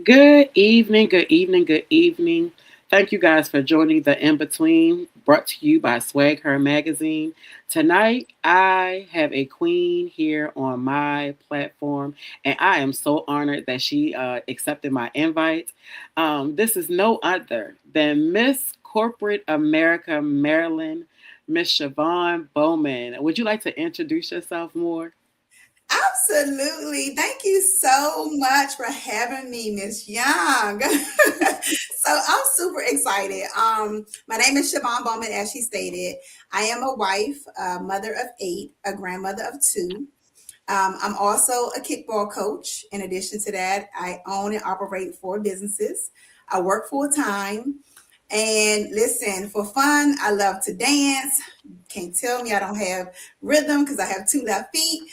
Good evening, good evening, good evening. Thank you guys for joining the In Between, brought to you by Swag Her Magazine. Tonight, I have a queen here on my platform, and I am so honored that she accepted my invite. This is no other than Miss Corporate America Maryland, Miss Siobhan Bowman. Would you like to introduce yourself more? Absolutely. Thank you so much for having me, Miss Young. So I'm super excited. My name is Siobhan Bowman, as she stated. I am a wife, a mother of eight, a grandmother of two. I'm also a kickball coach. In addition to that, I own and operate four businesses. I work full time. And listen, for fun, I love to dance. Can't tell me I don't have rhythm because I have two left feet.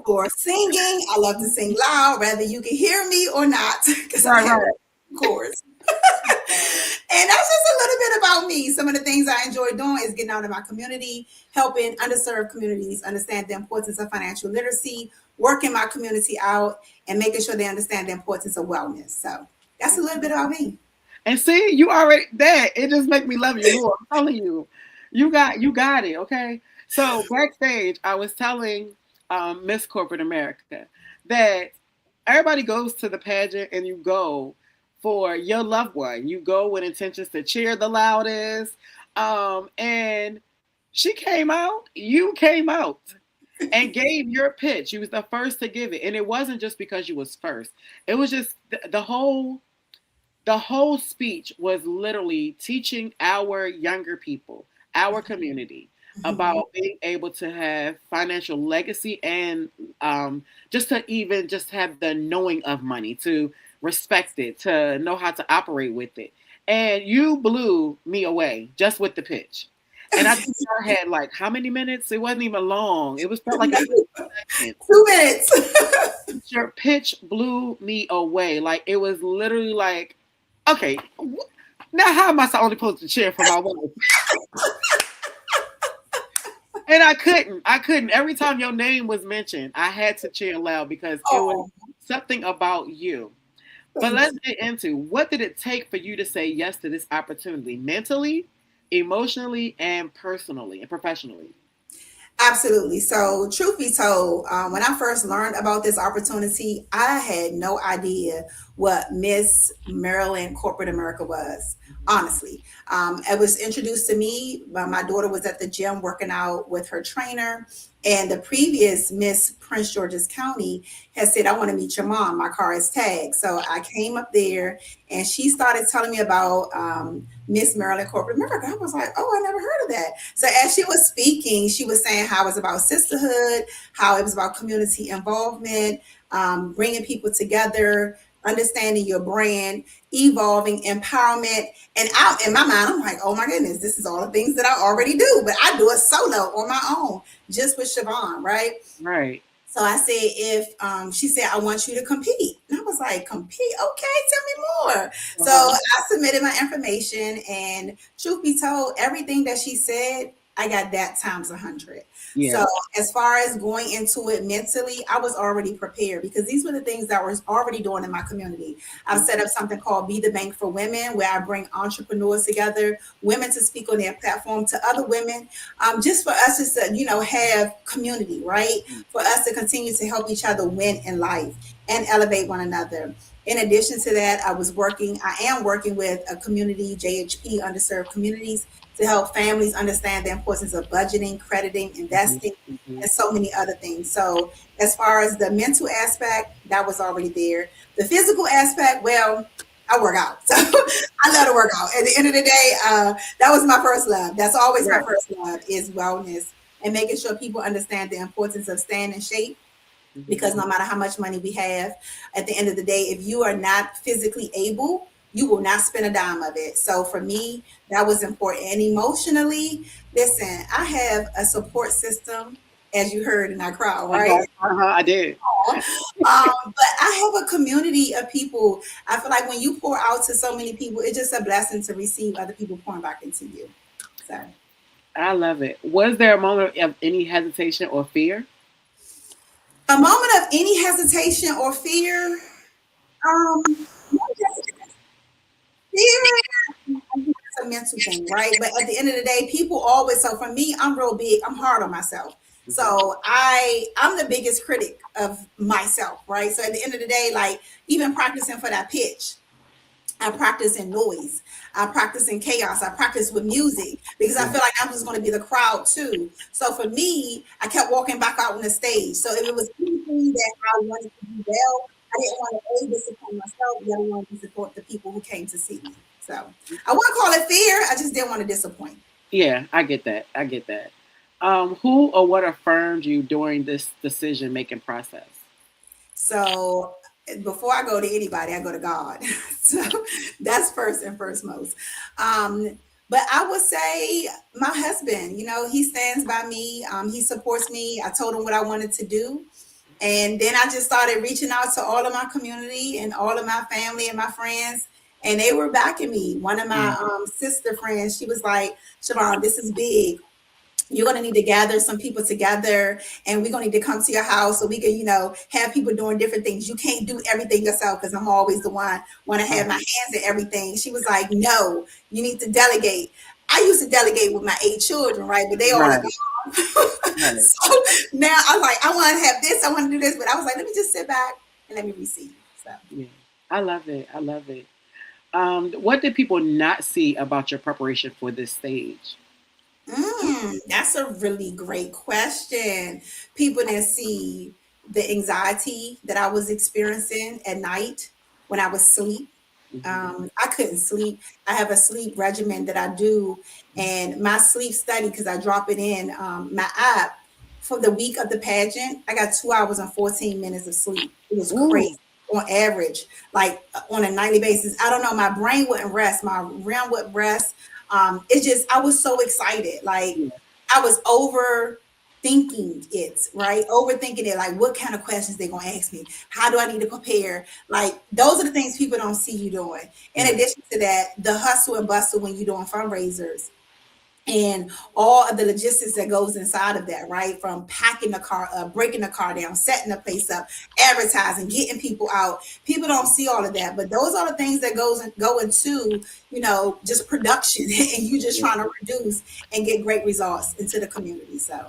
For singing, I love to sing loud, whether you can hear me or not, because I Right, have right. chords. And that's just a little bit about me. Some of the things I enjoy doing is getting out in my community, helping underserved communities understand the importance of financial literacy, working my community out, and making sure they understand the importance of wellness. So that's a little bit about me. And see, you already that it just make me love you more. I'm telling you, you got it. Okay. So backstage, I was telling Miss Corporate America that everybody goes to the pageant and you go for your loved one. You go with intentions to cheer the loudest. And she came out, you came out and gave your pitch. You was the first to give it. And it wasn't just because you was first. It was just the whole speech was literally teaching our younger people, our community, Mhm. about being able to have financial legacy and just to even just have the knowing of money, to respect it, to know how to operate with it. And you blew me away just with the pitch. And I think I had like how many minutes? It wasn't even long. It was felt like a split second. 2 minutes. Your pitch blew me away. Like it was literally like, okay, now how am I only supposed to cheer for my wife? And I couldn't. Every time your name was mentioned, I had to cheer loud because it was Oh, something about you. But thank let's you. get into what did it take for you to say yes to this opportunity, mentally, emotionally, and personally and professionally. Absolutely. So, truth be told, when I first learned about this opportunity, I had no idea what Miss Maryland Corporate America was. Honestly, it was introduced to me. My daughter was at the gym working out with her trainer, and the previous Miss Prince George's County had said, "I want to meet your mom. My car is tagged." So I came up there, and she started telling me about Miss Maryland Corporate America. I was like, "Oh, I never heard of that." So as she was speaking, she was saying how it was about sisterhood, how it was about community involvement, bringing people together, understanding your brand, evolving, empowerment. And out in my mind, I'm like, oh my goodness, this is all the things that I already do, but I do it solo on my own, just with Siobhan, right? Right. So I said, if she said, I want you to compete. And I was like, compete? Okay, tell me more. So Uh-huh. I submitted my information, and truth be told, everything that she said, I got that times 100. Yeah. So as far as going into it mentally, I was already prepared because these were the things that I was already doing in my community. I've set up something called Be the Bank for Women, where I bring entrepreneurs together, women to speak on their platform to other women, just for us to, have community, right? For us to continue to help each other win in life and elevate one another. In addition to that, I am working with a community, JHP, underserved communities, to help families understand the importance of budgeting, crediting, Mhm, investing, mhm. and so many other things. So, as far as the mental aspect, that was already there. The physical aspect, well, I work out. So, I love to work out. At the end of the day, that was my first love. That's always my Right. first love is wellness and making sure people understand the importance of staying in shape, because Mhm. no matter how much money we have, at the end of the day, if you are not physically able, you will not spend a dime of it. So for me, that was important. And emotionally, listen, I have a support system, as you heard in our crowd, right? Uh-huh. Uh-huh. I did. But I have a community of people. I feel like when you pour out to so many people, it's just a blessing to receive other people pouring back into you. So I love it. Was there a moment of any hesitation or fear? a moment of any hesitation or fear, It's a mental thing, right? But at the end of the day, people always. So for me, I'm real big. I'm hard on myself. So I'm the biggest critic of myself, right? So at the end of the day, like even practicing for that pitch, I practice in noise. I practice in chaos. I practice with music because I feel like I'm just going to be the crowd too. So for me, I kept walking back out on the stage. So if it was anything that I wanted to do well, I didn't want to disappoint myself. The other one to support the people who came to see me. So I wouldn't call it fear. I just didn't want to disappoint. Yeah, I get that. I get that. Who or what affirmed you during this decision making process? So before I go to anybody, I go to God. So that's first and first most. But I would say my husband, he stands by me. He supports me. I told him what I wanted to do. And then I just started reaching out to all of my community and all of my family and my friends. And they were backing me. One of my sister friends, she was like, Siobhan, this is big. You're going to need to gather some people together and we're going to need to come to your house so we can, have people doing different things. You can't do everything yourself because I'm always the one want to have my hands in everything. She was like, no, you need to delegate. I used to delegate with my 8 children, right? But they all Right. gone. Right. So now I'm like, I want to have this, I want to do this. But I was like, let me just sit back and let me receive. So Yeah. I love it. I love it. What did people not see about your preparation for this stage? That's a really great question. People didn't see the anxiety that I was experiencing at night when I was asleep. Mhm. I couldn't sleep. I have a sleep regimen that I do, and my sleep study because I drop it in my app for the week of the pageant. I got 2 hours and 14 minutes of sleep. It was Ooh. crazy on average, like on a nightly basis. I don't know. My brain wouldn't rest. My realm wouldn't rest. It's just I was so excited. Like Yeah. I was overthinking it, right? Overthinking it. Like what kind of questions they gonna ask me? How do I need to prepare? Like those are the things people don't see you doing. In Yeah. addition to that, the hustle and bustle when you're doing fundraisers and all of the logistics that goes inside of that, right? From packing the car up, breaking the car down, setting the place up, advertising, getting people out. People don't see all of that, but those are the things that go into, just production and you just Yeah. trying to reduce and get great results into the community. So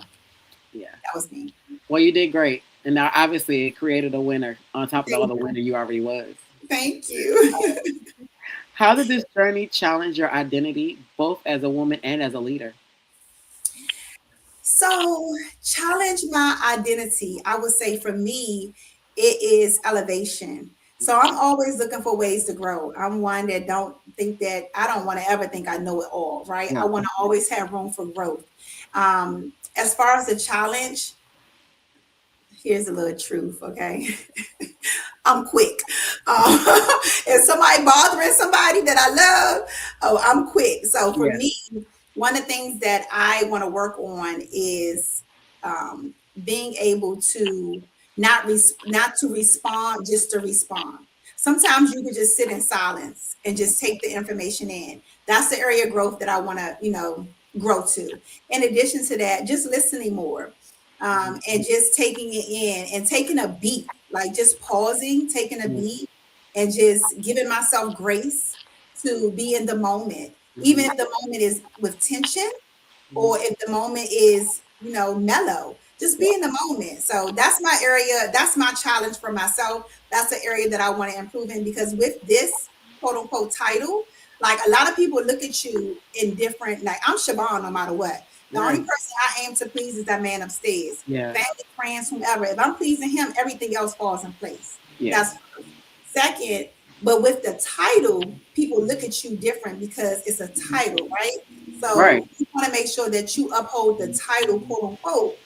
Yeah. that was me. Well, you did great, and now obviously it created a winner on top of all Thank the you. winner you already was. Thank you. How did this journey challenge your identity, both as a woman and as a leader? So, challenge my identity. I would say for me, it is elevation. So I'm always looking for ways to grow. I'm one that don't think that I don't want to ever think I know it all, right? I Right. want to always have room for growth. As far as the challenge, here's a little truth, okay? I'm quick. Um, if somebody bothering somebody that I love, oh, I'm quick. So for Yeah. me, one of the things that I want to work on is being able to not to respond just to respond. Sometimes you can just sit in silence and just take the information in. That's the area of growth that I want to, grow to. In addition to that, just listening more and just taking it in and taking a beat, like just pausing, taking a Mhm. beat, and just giving myself grace to be in the moment, even Mhm. if the moment is with tension or Mhm. if the moment is, mellow. Just be in the moment. So that's my area. That's my challenge for myself. That's the area that I want to improve in because with this quote unquote title, like a lot of people look at you in different, like I'm Siobhan no matter what. The only Right. person I aim to please is that man upstairs. Yeah. Family, friends, whomever. If I'm pleasing him, everything else falls in place. Yeah. That's first. Second, but with the title, people look at you different because it's a title, right? Right. So you want to make sure that you uphold the title, quote unquote,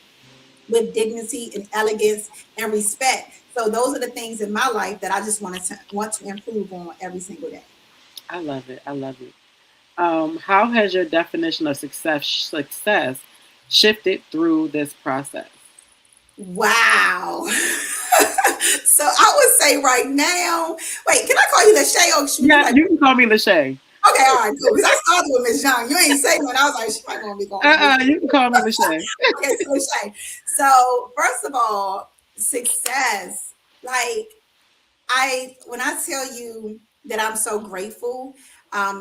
with dignity and elegance and respect. So those are the things in my life that I just want to improve on every single day. I love it. I love it. How has your definition of success shifted through this process? Wow. So I would say right now, wait, can I call you Lachey or should we Yeah, like you can call me Lachey. okay, all right, cool. Because I started with Miss Young. You ain't say when I was like, she might gonna be calling me Miss You can call me Lachey. okay, so Lachey. So first of all, success, like when I tell you that I'm so grateful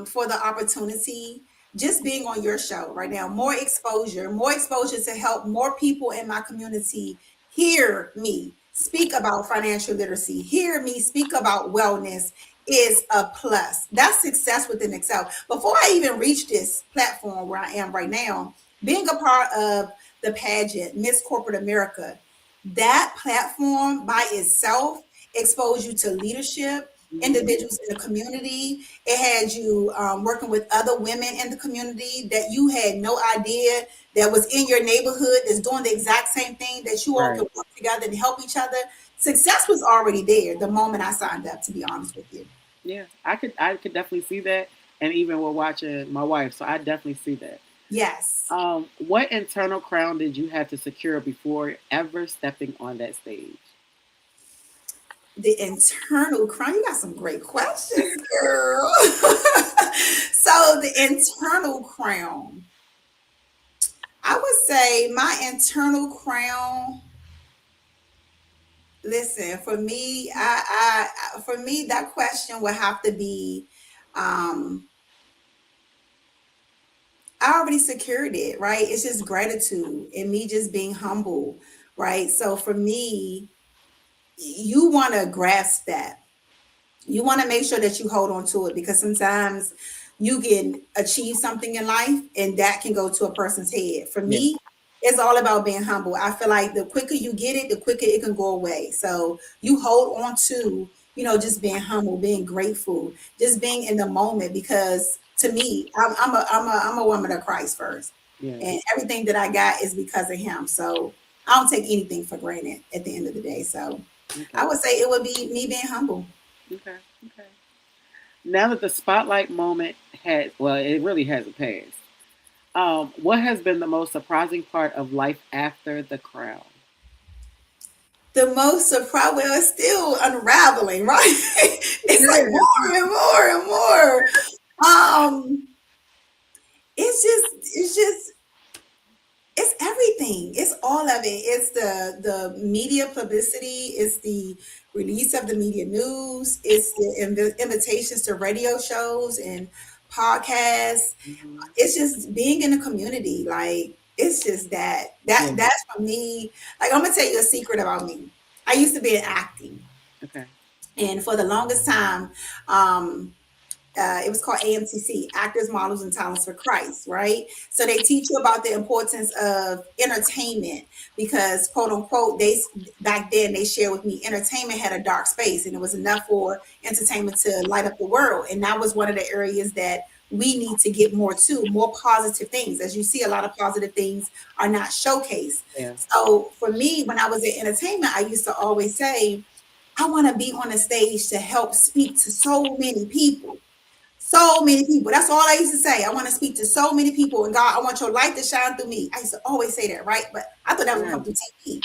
for the opportunity. Just being on your show right now, more exposure to help more people in my community hear me speak about financial literacy, hear me speak about wellness is a plus. That's success within itself. Before I even reached this platform where I am right now, being a part of the pageant, Miss Corporate America, that platform by itself exposed you to leadership, Mhm. individuals in the community. It had you working with other women in the community that you had no idea that was in your neighborhood that's doing the exact same thing, that you all Right. could work together and help each other. Success was already there the moment I signed up, to be honest with you. Yeah, I could definitely see that, and even with watching my wife, so I definitely see that. Yes. What internal crown did you have to secure before ever stepping on that stage? The internal crown. You got some great questions, girl. So the internal crown. I would say my internal crown. Listen, for me, for me that question would have to be, um, I already secured it, right? It's just gratitude and me just being humble, right? So for me, you want to grasp that. You want to make sure that you hold on to it, because sometimes you can achieve something in life and that can go to a person's head. For Yeah, me, it's all about being humble. I feel like the quicker you get it, the quicker it can go away. So you hold on to, just being humble, being grateful, just being in the moment. Because to me, I'm a woman of Christ first, yeah. and everything that I got is because of Him. So I don't take anything for granted at the end of the day. So I Okay, would say it would be me being humble. okay, okay. Now that the spotlight moment has, well, it really hasn't passed. What has been the most surprising part of life after the crown? The most surprise, well, it's still unraveling, right? It's like Yeah. more and more and more. Um, it's just it's everything. It's all of it. It's the media publicity. It's the release of the media news. It's the invitations to radio shows and podcasts. Mhm. It's just being in the community. Like, it's just that Yeah. that's for me. Like, I'm gonna tell you a secret about me. I used to be in acting, Okay. and for the longest time, um, it was called AMTC, Actors, Models, and Talents for Christ, right? So they teach you about the importance of entertainment, because, quote unquote, they back then they shared with me entertainment had a dark space, and it was enough for entertainment to light up the world, and that was one of the areas that we need to get more to, more positive things. As you see, a lot of positive things are not showcased. Yeah. So for me, when I was in entertainment, I used to always say, I want to be on a stage to help speak to so many people. So many people. That's all I used to say. I want to speak to so many people. And God, I want your light to shine through me. I used to always say that, right? But I thought that was going to Right. come through TV.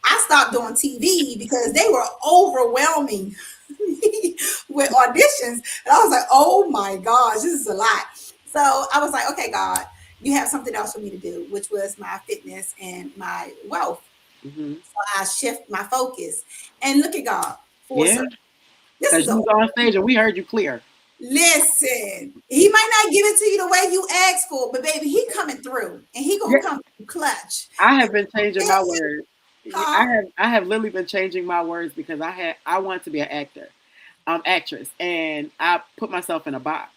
I stopped doing TV because they were overwhelming me with auditions. And I was like, oh my gosh, this is a lot. So I was like, okay, God, you have something else for me to do, which was my fitness and my wealth. Hmm. So I shift my focus. And look at God, full Yeah. circle. This Because is you a was on stage and we heard you clear. Listen, he might not give it to you the way you asked for, but baby, he coming through and he gonna Yeah. come through clutch. I have been changing my And, words. huh? I have literally been changing my words because I want to be an actor, actress, and I put myself in a box.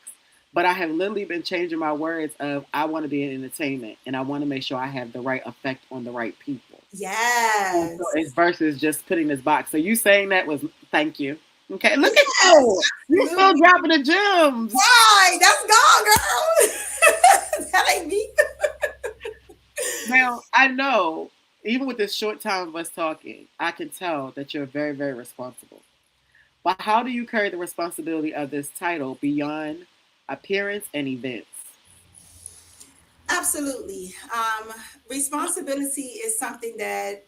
But I have literally been changing my words of I want to be in entertainment and I want to make sure I have the right effect on the right people. And so Yes. it's versus just putting this box. So you saying that was thank you. Okay, look at Yes, you. You still absolutely. dropping the gems. Right. That's God, girl. That ain't me. Now I know, even with this short time of us talking, I can tell that you're very, very responsible. But how do you carry the responsibility of this title beyond appearance and events? Absolutely. Responsibility is something that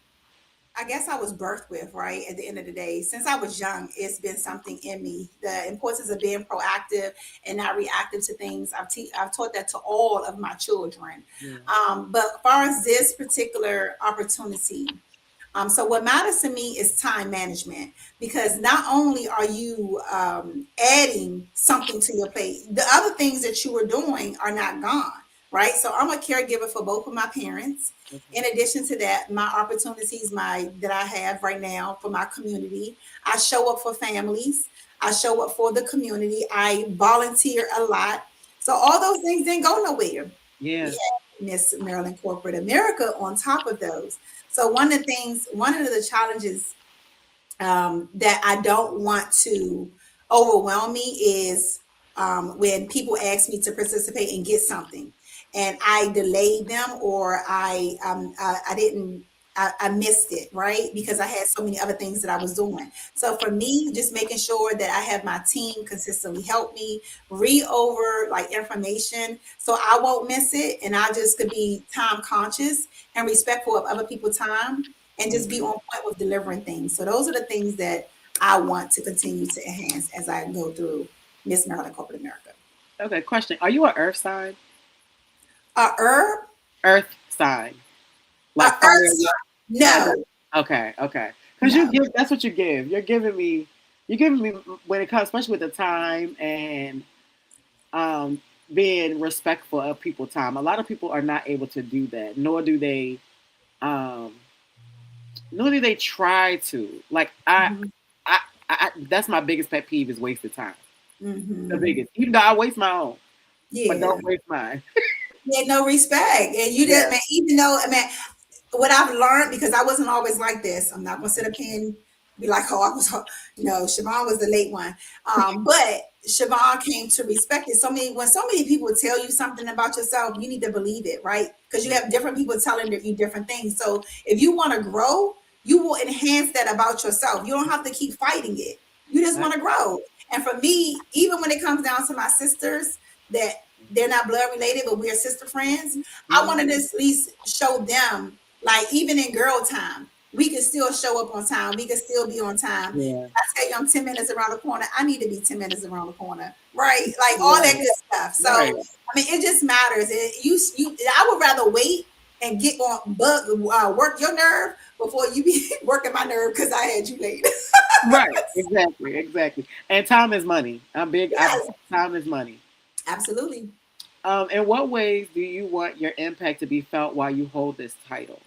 I guess I was birthed with, right? At the end of the day, since I was young, it's been something in me. The importance of being proactive and not reactive to things. I've taught that to all of my children. Yeah. But as far as this particular opportunity, So what matters to me is time management, because not only are you adding something to your plate, the other things that you were doing are not gone, right? So I'm a caregiver for both of my parents. In addition to that, my opportunities that I have right now for my community, I show up for families. I show up for the community. I volunteer a lot. So all those things didn't go nowhere. Yeah. We had Miss Maryland Corporate America on top of those. So one of the challenges that I don't want to overwhelm me is when people ask me to participate and get something, and I delayed them, or I didn't. I missed it, right? Because I had so many other things that I was doing. So for me, just making sure that I have my team consistently help me read over like information so I won't miss it. And I just could be time conscious and respectful of other people's time, and just be on point with delivering things. So those are the things that I want to continue to enhance as I go through Miss Maryland Corporate America. Okay, question. Are you an earth sign? Herb, Earth sign. Like earth fire. sign. Okay. No, Okay. Okay. Because you no. give, that's what you give. You're giving me when it comes, especially with the time and um, being respectful of people's time. A lot of people are not able to do that, um, nor do they try to. Like Mhm, that's my biggest pet peeve is wasted time. The mhm. biggest, even though I waste my own, but Yeah. don't waste mine. Yeah, no respect. And you didn't, Yeah. man, even though, I mean, what I've learned, because I wasn't always like this, I'm not going to sit up here and be like, oh, I was, no, Siobhan was the late one. But Siobhan came to respect it. When so many people tell you something about yourself, you need to believe it, right? Because you have different people telling you different things. So if you want to grow, you will enhance that about yourself. You don't have to keep fighting it. You just want to grow. And for me, even when it comes down to my sisters, that they're not blood related, but we're sister friends, I Mhm. wanted to at least show them, like, even in girl time, we can still show up on time. We can still be on time. Yeah. I tell you, I'm 10 minutes around the corner. I need to be 10 minutes around the corner, right? Like all that Right. good stuff. So, Right. I mean, it just matters. I would rather wait and get on work your nerve before you be working my nerve because I had you late. Right. Exactly. Exactly. And time is money. I'm big. Yes, Time is money. absolutely. In what ways do you want your impact to be felt while you hold this title?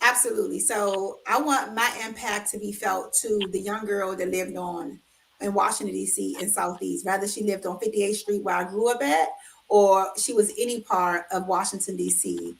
Absolutely. So I want my impact to be felt to the young girl that lived on in Washington, D.C. in Southeast, whether she lived on 58th Street where I grew up at, or she was any part of Washington, D.C.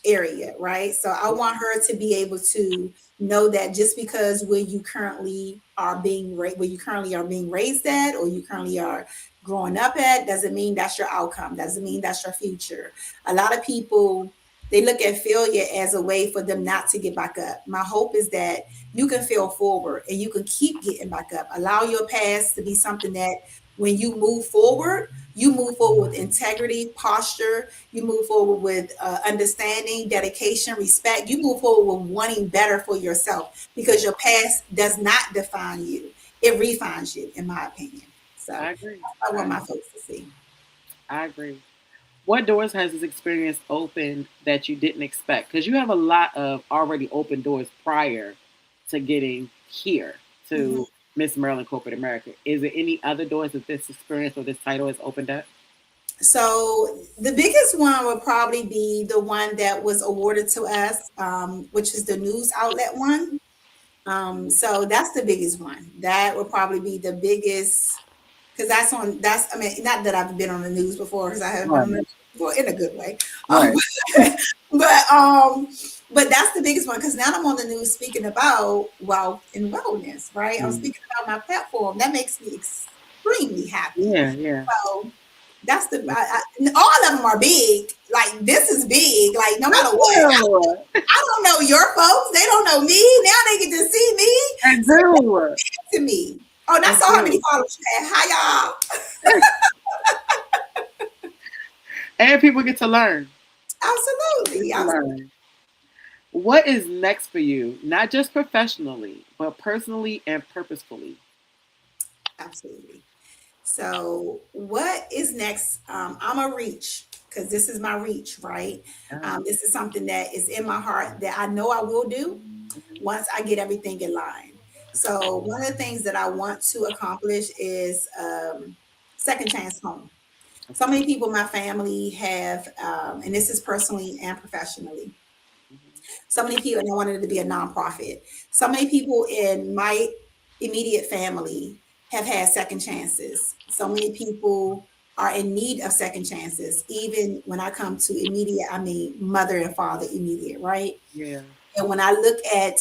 Area, right? So I want her to be able to know that just because where you currently are being raised at, or you currently are growing up at, doesn't mean that's your outcome, doesn't mean that's your future. A lot of people, they look at failure as a way for them not to get back up. My hope is that you can fail forward and you can keep getting back up. Allow your past to be something that when you move forward with integrity, posture, you move forward with understanding, dedication, respect. You move forward with wanting better for yourself, because your past does not define you. It refines you, in my opinion. So I agree. that's what I want I, my folks to see. I agree. What doors has this experience opened that you didn't expect? Because you have a lot of already open doors prior to getting here Mhm. to Miss Maryland Corporate America. Is there any other doors that this experience or this title has opened up? So the biggest one would probably be the one that was awarded to us, which is the news outlet one. So that's the biggest one. That would probably be the biggest, because I mean, not that I've been on the news before, because I haven't been on the Right. news before in a good way. Um, Right. but um, but that's the biggest one, because now I'm on the news speaking about wealth and wellness, right? I'm Mm. speaking about my platform. That makes me extremely happy. Yeah. Yeah. So that's all of them are big. Like this is big. Like no matter what, I I don't know your folks. They don't know me. Now they get to see me. So do. to me. Oh, and I I saw how many do. followers you had. Hi y'all. And people get to learn. Absolutely. Get to Absolutely. learn. What is next for you? Not just professionally, but personally and purposefully. Absolutely. So what is next? I'm a reach. because this is my reach, right? Uh-huh. This is something that is in my heart that I know I will do Mhm. once I get everything in line. So one of the things that I want to accomplish is second chance home. So Okay. many people in my family have, and this is personally and professionally, Mhm. so many people, and I wanted it to be a nonprofit. So many people in my immediate family have had second chances. So many people are in need of second chances. Even when I come to immediate, I mean mother and father immediate, right? Yeah. And when I look at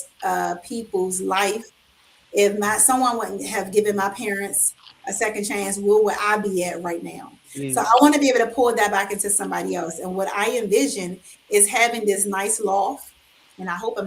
people's life, if my someone wouldn't have given my parents a second chance, where would I be at right now? So Yeah. I want to be able to pull that back into somebody else. And what I envision is having this nice loft. And I hope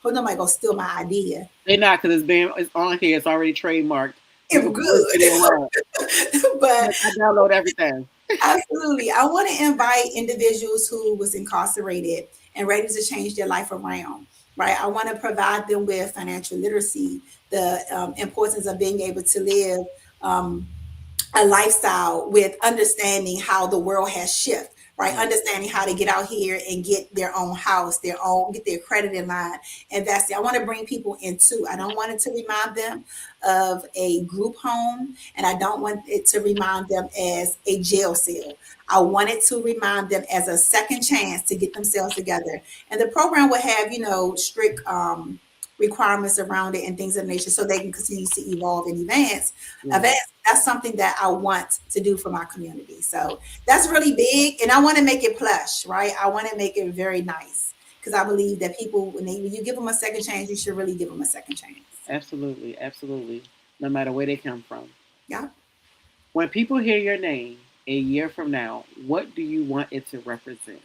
nobody go steal my idea. They not because it's on here. It's already trademarked. You It's can post it anywhere. good. But I download everything. absolutely. I want to invite individuals who was incarcerated and ready to change their life around, right? I want to provide them with financial literacy, the importance of being able to live um, a lifestyle with understanding how the world has shifted, right? Right. Understanding how to get out here and get their own house, get their credit in line, invest. I want to bring people into. I don't want it to remind them of a group home, and I don't want it to remind them as a jail cell. I want it to remind them as a second chance to get themselves together. And the program will have, strict requirements around it and things of the nature so they can continue to evolve and Yeah. that's something that I want to do for my community. So that's really big, and I want to make it plush, right? I want to make it very nice because I believe that people, when you give them a second chance, you should really give them a second chance. Absolutely. Absolutely. No matter where they come from. Yeah. When people hear your name a year from now, what do you want it to represent?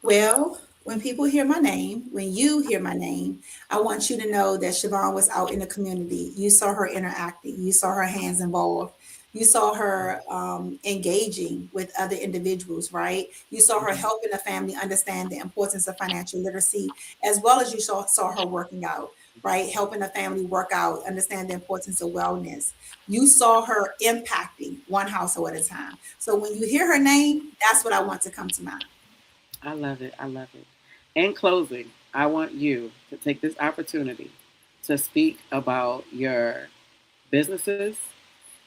Well, when people hear my name, when you hear my name, I want you to know that Siobhan was out in the community. You saw her interacting, you saw her hands involved, you saw her engaging with other individuals, right? You saw her Mhm. helping the family understand the importance of financial literacy, as well as you saw her working out, right? Helping the family work out, understand the importance of wellness. You saw her impacting one household at a time. So when you hear her name, that's what I want to come to mind. I love it. I love it. In closing, I want you to take this opportunity to speak about your businesses,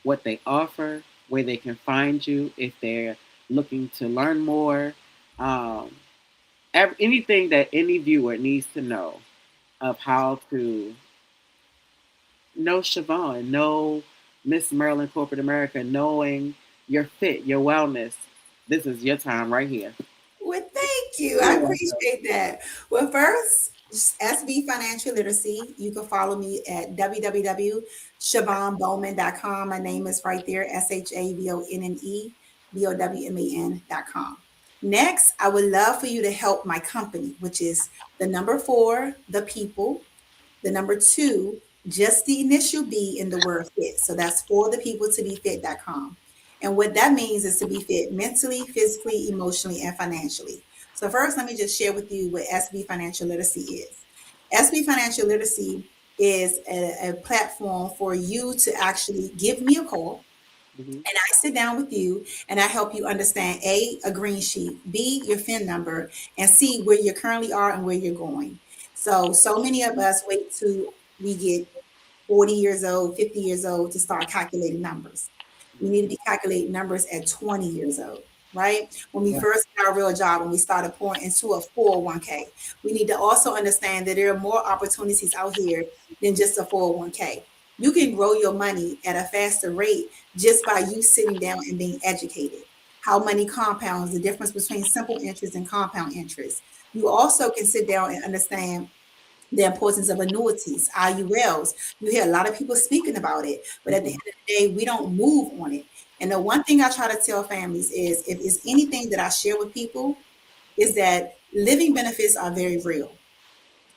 what they offer, where they can find you if they're looking to learn more, um, anything that any viewer needs to know of how to know Siobhan, know Miss Maryland Corporate America, knowing your fit, your wellness. This is your time right here. Well, thank you. I You're welcome. appreciate that. Well, first, SB Financial Literacy. You can follow me at www.shavonbowman.com. My name is right there, SHAVONNE BOWMAN.com. Next, I would love for you to help my company, which is the number four, the people, the number two, just the initial B in the word fit. So that's for the people to be fit.com. And what that means is to be fit mentally, physically, emotionally, and financially. So first, let me just share with you what SB Financial Literacy is. SB Financial Literacy is a platform for you to actually give me a call, Hmm. and I sit down with you and I help you understand a green sheet, B, your FIN number, and C, where you currently are and where you're going. So many of us wait till we get 40 years old, 50 years old to start calculating numbers. We need to be calculating numbers at 20 years old, right? When we Right. first got our real job, when we started pouring into a 401k, we need to also understand that there are more opportunities out here than just a 401k. You can grow your money at a faster rate just by you sitting down and being educated. How money compounds, the difference between simple interest and compound interest. You also can sit down and understand the importance of annuities, IULs. You hear a lot of people speaking about it, but at the Hmm. end of the day, we don't move on it. And the one thing I try to tell families is if it's anything that I share with people, is that living benefits are very real.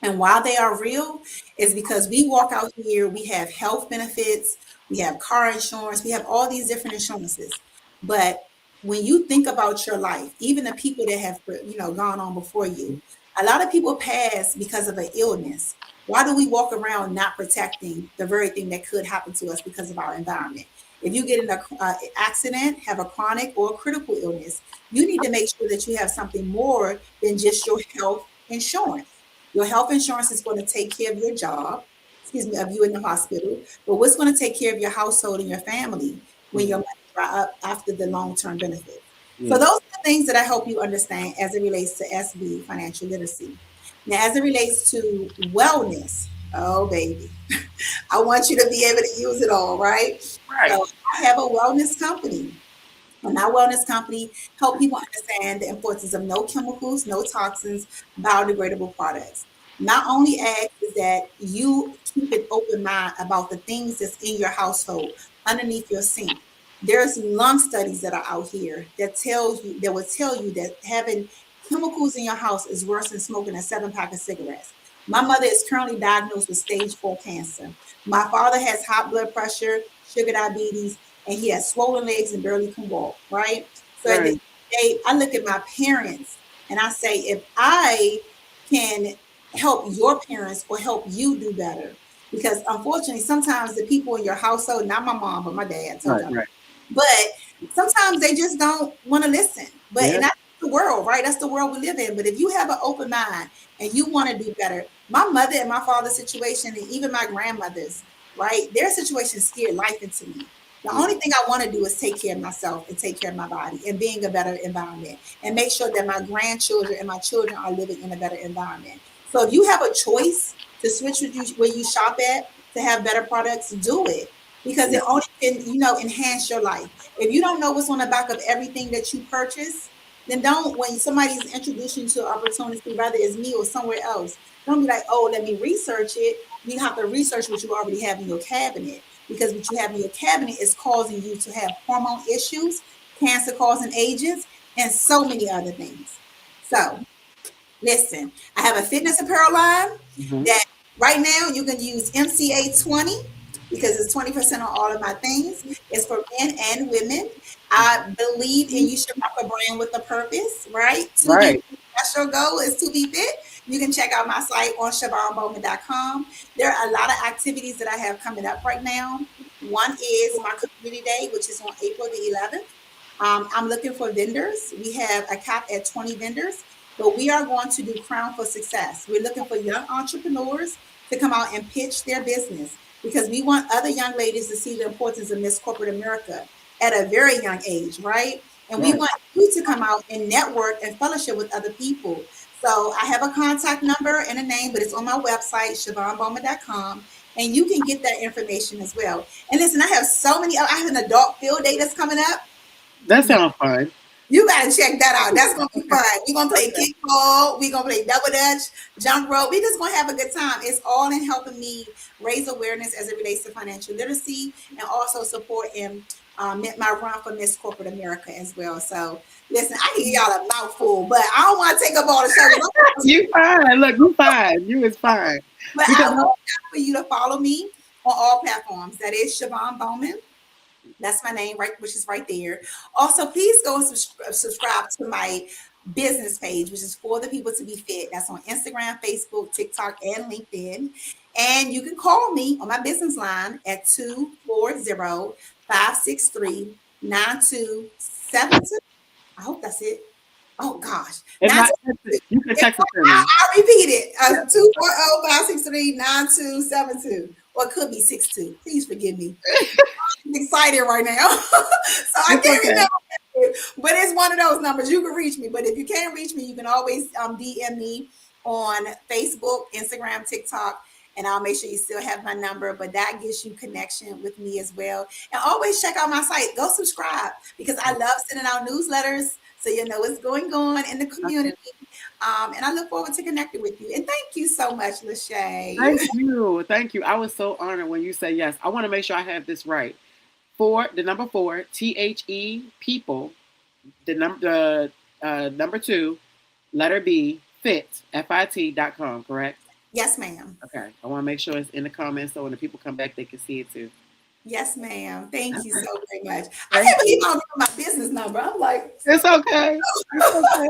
And while they are real, is because we walk out here, we have health benefits, we have car insurance, we have all these different insurances. But when you think about your life, even the people that have gone on before you, a lot of people pass because of an illness. Why do we walk around not protecting the very thing that could happen to us because of our environment? If you get in an accident, have a chronic or critical illness, you need to make sure that you have something more than just your health insurance. Your health insurance is going to take care of your job, excuse me, of you in the hospital, but what's going to take care of your household and your family when your Mhm. money dry up after the long-term benefits? So Yeah. those are the things that I hope you understand as it relates to SB financial literacy. Now, as it relates to wellness, oh baby, I want you to be able to use it all, right? Right. So I have a wellness company. And our wellness company help people understand the importance of no chemicals, no toxins, biodegradable products. Not only ask is that you keep an open mind about the things that's in your household, underneath your sink. There's lung studies that are out here that will tell you that having chemicals in your house is worse than smoking a 7 pack of cigarettes. My mother is currently diagnosed with stage 4 cancer. My father has high blood pressure, sugar diabetes, and he has swollen legs and barely can walk, right? So at the end Right. of the day, I look at my parents and I say, if I can help your parents or help you do better, because unfortunately, sometimes the people in your household, not my mom, but my dad, told Right. you, Right. but sometimes they just don't want to listen. But Yeah. and that's the world, right? That's the world we live in. But if you have an open mind and you want to do better, my mother and my father's situation, and even my grandmother's, right? Their situation scared life into me. The Yeah. only thing I want to do is take care of myself and take care of my body and being a better environment and make sure that my grandchildren and my children are living in a better environment. So if you have a choice to switch with you where you shop at to have better products, do it because Yeah. it only can, enhance your life. If you don't know what's on the back of everything that you purchase, then don't, when somebody's introducing you to an opportunity, whether it's me or somewhere else, don't be like, oh, let me research it. You have to research what you already have in your cabinet because what you have in your cabinet is causing you to have hormone issues, cancer causing agents, and so many other things. So listen, I have a fitness apparel line Mhm. that right now you can use MCA 20 because it's 20% on all of my things. It's for men and women. I believe in you should rock a brand with a purpose, right? To be Right. fit. That's your goal is to be fit. You can check out my site on ShavonBowman.com. There are a lot of activities that I have coming up right now. One is my community day, which is on April the 11th. I'm looking for vendors. We have a cap at 20 vendors, but we are going to do Crown for Success. We're looking for young entrepreneurs to come out and pitch their business because we want other young ladies to see the importance of Miss Corporate America at a very young age, right? And we Right. want you to come out and network and fellowship with other people. So I have a contact number and a name, but it's on my website, ShavonBowman.com, and you can get that information as well. And listen, I have so many, I have an adult field day that's coming up. That sounds fun. You gotta check that out. That's gonna be fun. We're gonna play kickball. We're gonna play double dutch, jump rope. We're just gonna have a good time. It's all in helping me raise awareness as it relates to financial literacy and also support in my run for Miss Corporate America as well. So listen, I can give y'all a mouthful, but I don't want to take up all the show. You fine. Look, you fine. You is fine. But I Because would love for you to follow me on all platforms. That is Shavon Bowman. That's my name, right, which is right there. Also, please go and subscribe to my business page, which is For the People to Be Fit. That's on Instagram, Facebook, TikTok, and LinkedIn. And you can call me on my business line at 240-563-9272. I hope that's it. Oh gosh. if not, you can text it to me. I'll repeat it. 240-563-9272. Or it could be 62. Please forgive me. I'm excited right now. So I It's can't okay. remember. But it's one of those numbers. You can reach me. But if you can't reach me, you can always DM me on Facebook, Instagram, TikTok, and I'll make sure you still have my number. But that gives you connection with me as well. And always check out my site. Go subscribe because I love sending out newsletters so you know what's going on in the Okay. community. And I look forward to connecting with you. And thank you so much, Lachey. Thank you. Thank you. I was so honored when you say yes. I want to make sure I have this right. The number four, THE people, the number two, letter B, FIT.com, correct? Yes, ma'am. Okay. I want to make sure it's in the comments so when the people come back, they can see it too. Yes, ma'am. Thank you so very much. I Thank can't believe you. I don't know my business number. I'm like, It's okay. It's okay.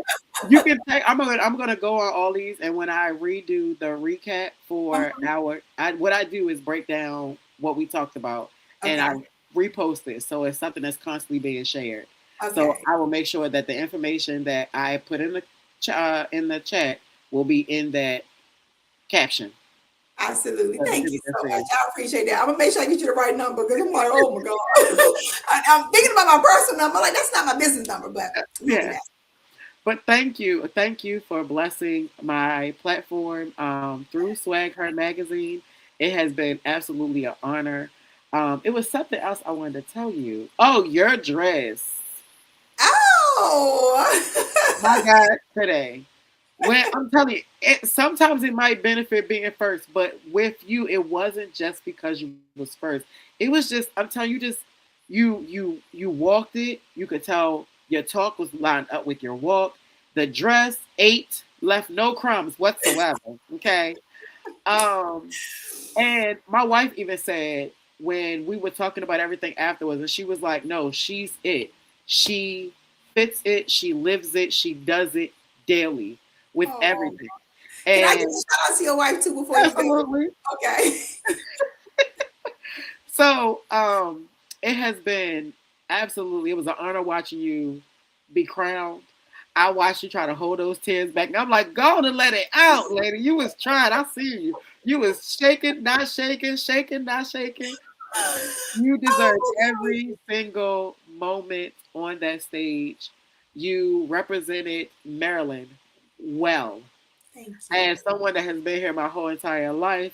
You can take. I'm gonna go on all these, and when I redo the recap for uh-huh. what I do is break down what we talked about, and I Okay. repost this, so it's something that's constantly being shared. So Okay. I will make sure that the information that I put in the chat will be in that caption. Absolutely. So Thank people you can so see. much. I appreciate that. I'm gonna make sure I get you the right number because I'm like, oh my God. I'm thinking about my personal number. Like, that's not my business number, but we'll do Yeah. that. But thank you for blessing my platform through Swag Her magazine. It has been absolutely an honor. It was something else I wanted to tell you. Oh, your dress. My Oh. God, today. When I'm telling you, sometimes it might benefit being first, but with you, it wasn't just because you was first. It was just, I'm telling you, just you walked it. You could tell your talk was lined up with your walk. The dress ate, left no crumbs whatsoever. Okay. Um, and my wife even said when we were talking about everything afterwards, and she was like, "No, she's it. She fits it. She lives it. She does it daily with Oh. everything." Can I give And a shout out to your wife too before you go? absolutely. Okay. So, it has been absolutely. It was an honor watching you be crowned. I watched you try to hold those tears back. And I'm like, go on and let it out, lady. You was trying. I see you. You was shaking, not shaking, shaking, not shaking. You deserve Oh every single moment on that stage. You represented Maryland well. thank you. As someone that has been here my whole entire life,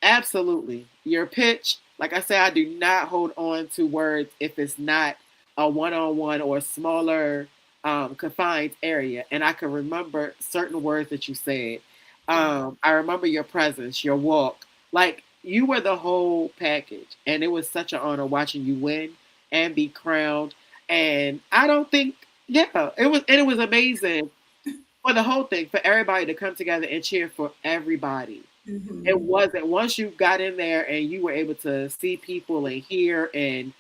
absolutely. Your pitch, like I said, I do not hold on to words if it's not a one on one or a smaller confined area. And I can remember certain words that you said. Yeah. I remember your presence, your walk. Like you were the whole package. And it was such an honor watching you win and be crowned. And I don't think, yeah, it was amazing for the whole thing, for everybody to come together and cheer for everybody. It Hmm. wasn't once you got in there and you were able to see people and hear and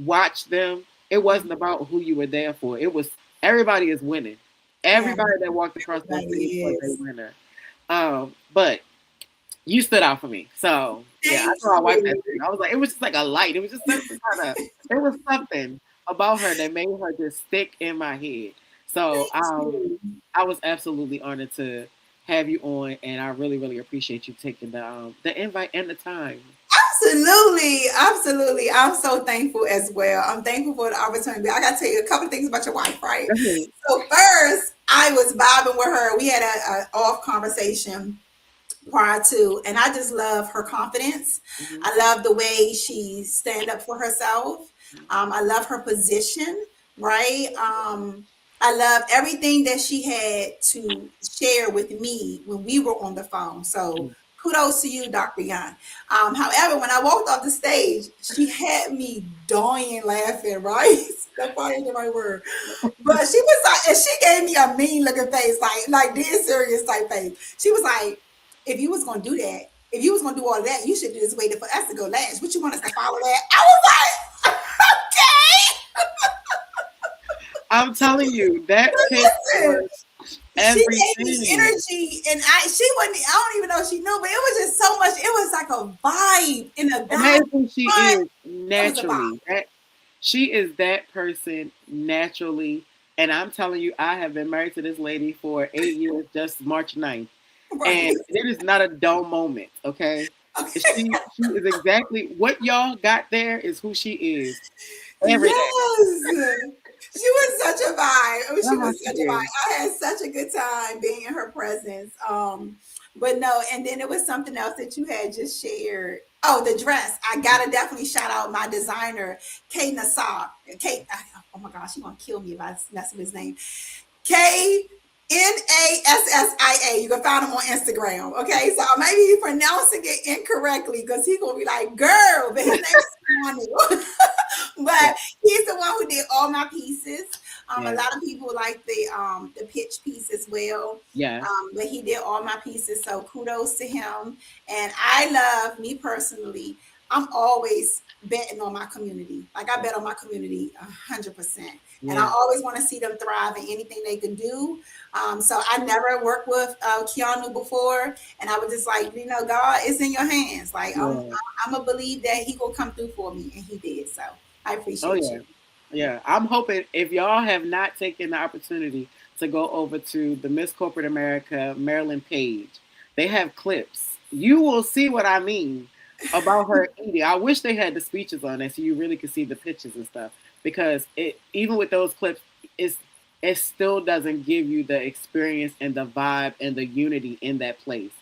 watch them, it wasn't about who you were there for. It was everybody is winning. Yeah, Everybody that walked across that stage everybody was a is. winner. But you stood out for me. So yeah, I Thank told my wife that you. too. I was like, it was just like a light. It was just something kind of there was something about her that made her just stick in my head. So Thank you. I was absolutely honored to have you on, and I really, really appreciate you taking the invite and the time. Absolutely, absolutely. I'm so thankful as well. I'm thankful for the opportunity. I got to tell you a couple of things about your wife, right? Mhm, So first, I was vibing with her. We had a off conversation prior to, and I just love her confidence. mhm, I love the way she stand up for herself. I love her position, right? I love everything that she had to share with me when we were on the phone. So mhm. kudos to you, Dr. Young. However, when I walked off the stage, she had me dying laughing, right? That probably ain't the right word. But she was like, and she gave me a mean looking face, like dead serious type face. She was like, if you was gonna do that, if you was gonna do all that, you should have just waited for us to go last. What you want us to follow that? I was like, okay. I'm telling you, that pitch Listen, was she gave me everything. energy, and she wasn't. I don't even know if she knew, but it was just so much. It was like a vibe in a And bad that is who she front. is It was a vibe. naturally. That she is that person naturally. And I'm telling you, I have been married to this lady for 8 years, just March 9th. Right. And it is not a dull moment, okay? Okay. She is exactly what y'all got there is who she is every day. Yes. She was such a vibe. Oh, she That's how was she such a vibe. is. I had such a good time being in her presence. But no, and then there was something else that you had just shared. Oh, the dress. I gotta definitely shout out my designer, Kay Nassar. Kate, oh my gosh, she gonna kill me if I mess with his name. KNASSIA. You can find him on Instagram. Okay, so maybe you pronouncing it incorrectly because he's gonna be like, girl, but his name is Manu. Yeah, But he's the one who did all my pieces. A yeah, lot of people like the pitch piece as well. yeah. But he did all my pieces, so kudos to him. And I love me personally. I'm always betting on my community. Like I bet on my community 100%. And I Yeah. always want to see them thrive in anything they can do. So I never worked with Keanu before, and I was just like, God, it's in your hands. Like Yeah. I'm gonna believe that he will come through for me, and he did. So I Oh appreciate yeah. you. Yeah. I'm hoping if y'all have not taken the opportunity to go over to the Miss Corporate America Maryland page, they have clips. You will see what I mean about her eating. I wish they had the speeches on there so you really could see the pictures and stuff. Because it even with those clips, it's it still doesn't give you the experience and the vibe and the unity in that place.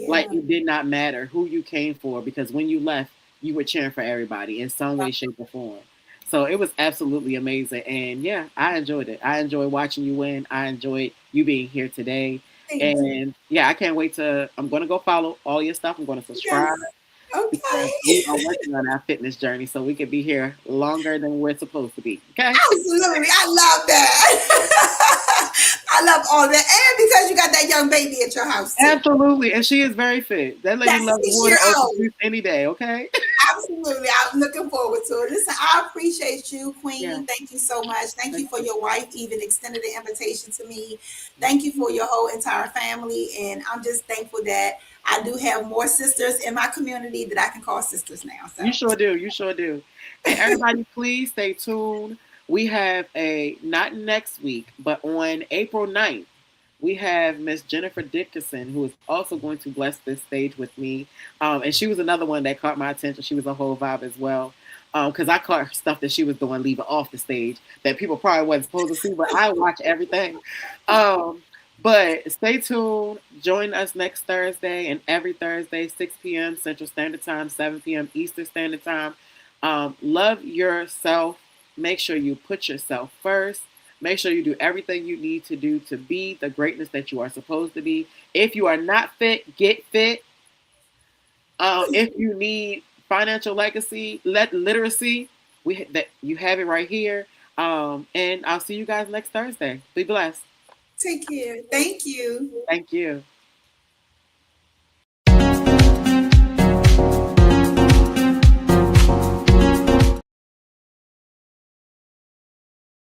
Like Yeah. it did not matter who you came for because when you left, you were cheering for everybody in some way, shape, or form. So it was absolutely amazing. And yeah, I enjoyed it. I enjoyed watching you win. I enjoyed you being here today. Thank you. And yeah, I can't wait to, I'm going to go follow all your stuff. I'm going to Yes. subscribe because we Okay. are working on our fitness journey so we could be here longer than we're supposed to be. Okay. Absolutely. I love that. I love all that. And because you got that young baby at your house too. Absolutely. And she is very fit. That lady That's loves water 6 year over old. juice any day. Okay. Absolutely. I'm looking forward to it. Listen, I appreciate you, Yeah. Queen. Thank you so much. Thank Thank you for you. your wife even extended the invitation to me. Thank you for your whole entire family. And I'm just thankful that I do have more sisters in my community that I can call sisters now. You So sure do. You sure do. And everybody, please stay tuned. We have a, not next week, but on April 9th, we have Miss Jennifer Dickerson, who is also going to bless this stage with me. And she was another one that caught my attention. She was a whole vibe as well. Because I caught stuff that she was doing leaving off the stage that people probably wasn't supposed to see, but I watch everything. Um, but stay tuned. Join us next Thursday and every Thursday, 6 p.m. Central Standard Time, 7 p.m. Eastern Standard Time. Love yourself. Make sure you put yourself first. Make sure you do everything you need to do to be the greatness that you are supposed to be. If you are not fit, get fit. If you need financial legacy, literacy, that you have it right here. And I'll see you guys next Thursday. Be blessed. take care. Thank you. Thank you.